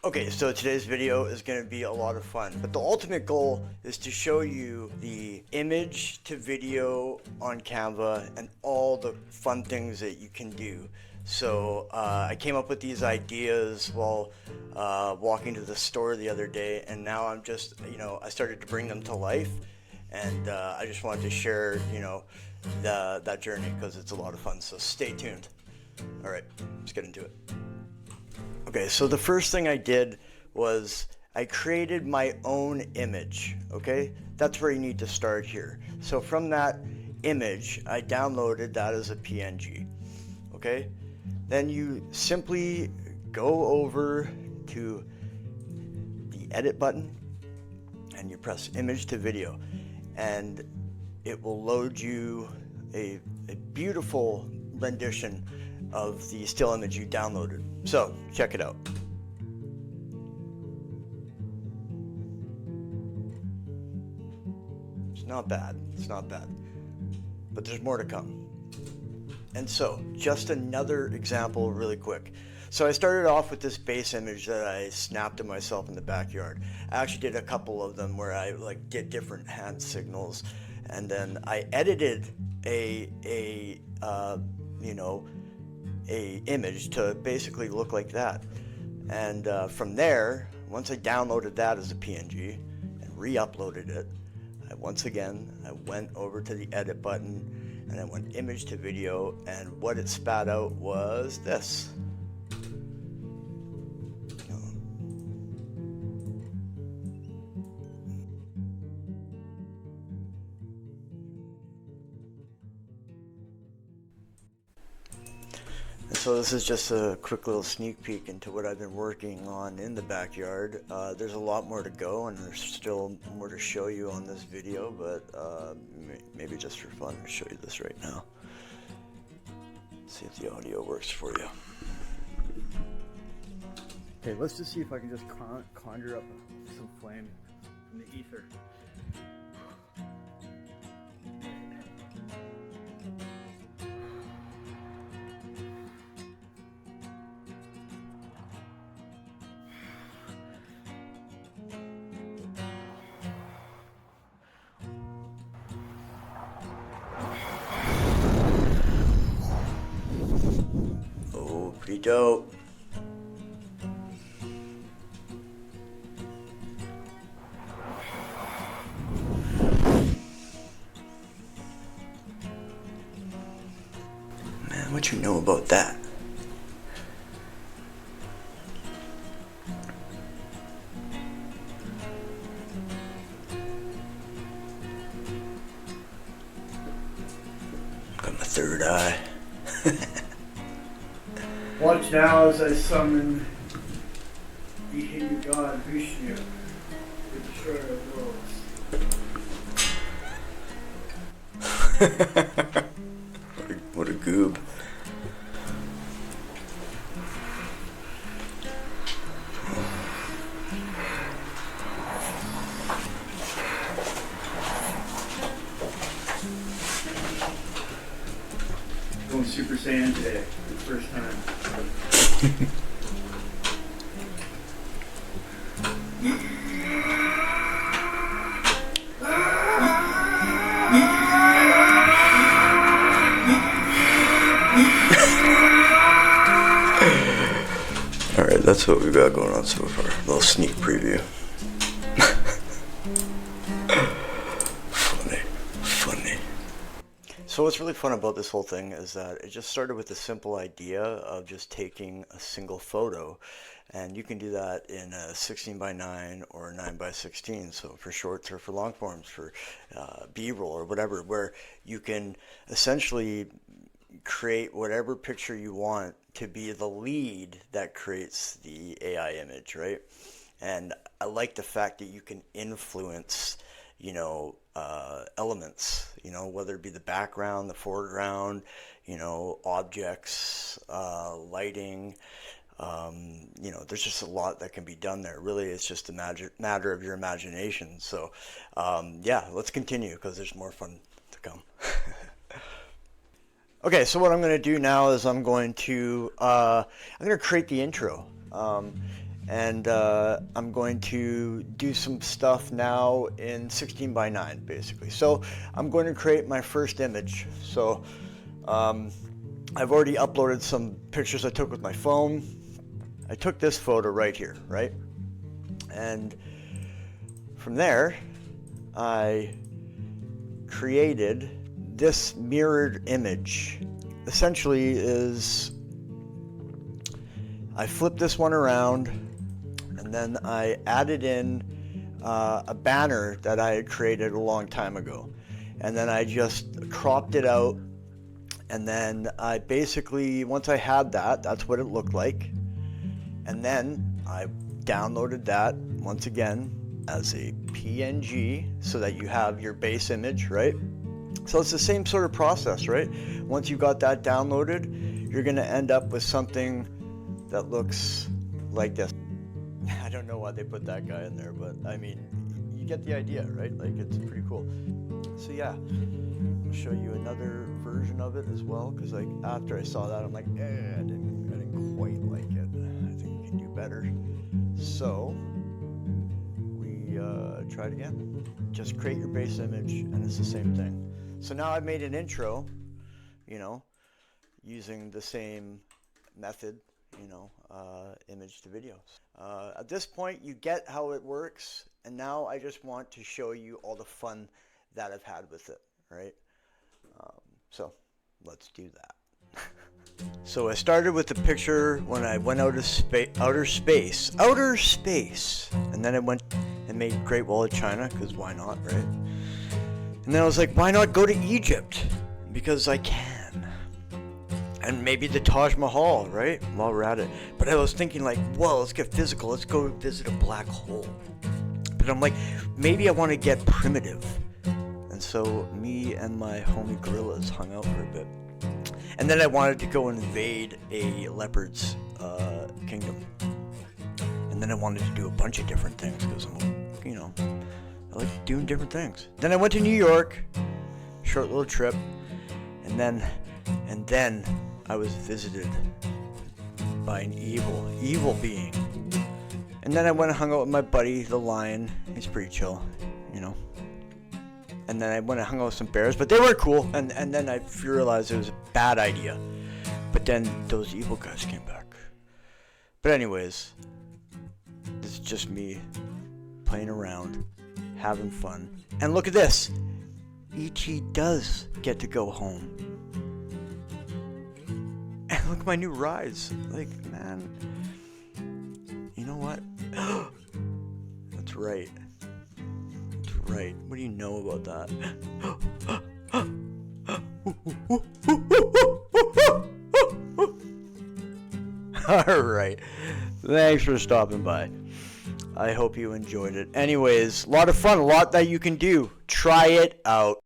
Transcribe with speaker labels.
Speaker 1: Okay, so today's video is going to be a lot of fun, but the ultimate goal is to show you the image to video on Canva and all the fun things that you can do. So I came up with these ideas while walking to the store the other day, and now I'm just, I started to bring them to life, and I just wanted to share, that journey because it's a lot of fun. So stay tuned. All right, let's get into it. Okay, so the first thing I did was I created my own image, okay? That's where you need to start here. So from that image, I downloaded that as a PNG, okay? Then you simply go over to the edit button and you press image to video, and it will load you a beautiful rendition of the still image you downloaded. So check it out. It's not bad, but there's more to come. And so just another example really quick. So I started off with this base image that I snapped of myself in the backyard. I actually did a couple of them where I did different hand signals, and then I edited a image to basically look like that. And from there, once I downloaded that as a PNG and re-uploaded it, I went over to the edit button and I went image to video, and what it spat out was this. So this is just a quick little sneak peek into what I've been working on in the backyard. There's a lot more to go, and there's still more to show you on this video, but maybe just for fun, I'll show you this right now. See if the audio works for you. Okay, let's just see if I can just conjure up some flame from the ether. Pretty dope. Man, what you know about that? Got my third eye. Watch now as I summon the hidden god Vishnu, the destroyer of worlds. What a goob. Going Super Saiyan today for the first time. Alright, that's what we've got going on so far. A little sneak preview. Funny. So what's really fun about this whole thing is that it just started with the simple idea of just taking a single photo, and you can do that in a 16:9 or 9:16, so for shorts or for long forms, for B-roll or whatever, where you can essentially create whatever picture you want to be the lead that creates the AI image, right? And I like the fact that you can influence elements, whether it be the background, the foreground, objects, lighting, there's just a lot that can be done there. Really, it's just a matter of your imagination. So, yeah, let's continue because there's more fun to come. Okay, so what I'm going to do now is I'm going to create the intro. And I'm going to do some stuff now in 16 by 9 basically. So I'm going to create my first image. So I've already uploaded some pictures I took with my phone. I took this photo right here, right? And from there, I created this mirrored image. Essentially is, I flipped this one around, and then I added in a banner that I had created a long time ago. And then I just cropped it out. And then I basically, once I had that, that's what it looked like. And then I downloaded that once again as a PNG so that you have your base image, right? So it's the same sort of process, right? Once you got that downloaded, you're gonna end up with something that looks like this. I don't know why they put that guy in there, but I mean, you get the idea, right? Like, it's pretty cool. So yeah, I'll show you another version of it as well, because like after I saw that, I'm like, I didn't quite like it. I think we can do better. So we try it again. Just create your base image, and it's the same thing. So now I've made an intro, you know, using the same method, you know, image to video. At this point, you get how it works, and now I just want to show you all the fun that I've had with it, right? So let's do that. So I started with the picture when I went out of outer space, and then I went and made Great Wall of China, because why not, right? And then I was like, why not go to Egypt? Because I can. And maybe the Taj Mahal, right? While we're at it. But I was thinking like, whoa, let's get physical. Let's go visit a black hole. But I'm like, maybe I want to get primitive. And so me and my homie gorillas hung out for a bit. And then I wanted to go invade a leopard's kingdom. And then I wanted to do a bunch of different things because I'm, you know, I like doing different things. Then I went to New York, short little trip, and then I was visited by an evil being. And then I went and hung out with my buddy, the lion. He's pretty chill, you know. And then I went and hung out with some bears, but they were cool. And then I realized it was a bad idea. But then those evil guys came back. But anyways, this is just me playing around, having fun. And look at this. E.T. does get to go home. And look at my new rides. Like, man, you know what? That's right. That's right. What do you know about that? All right. Thanks for stopping by. I hope you enjoyed it. Anyways, a lot of fun, a lot that you can do. Try it out.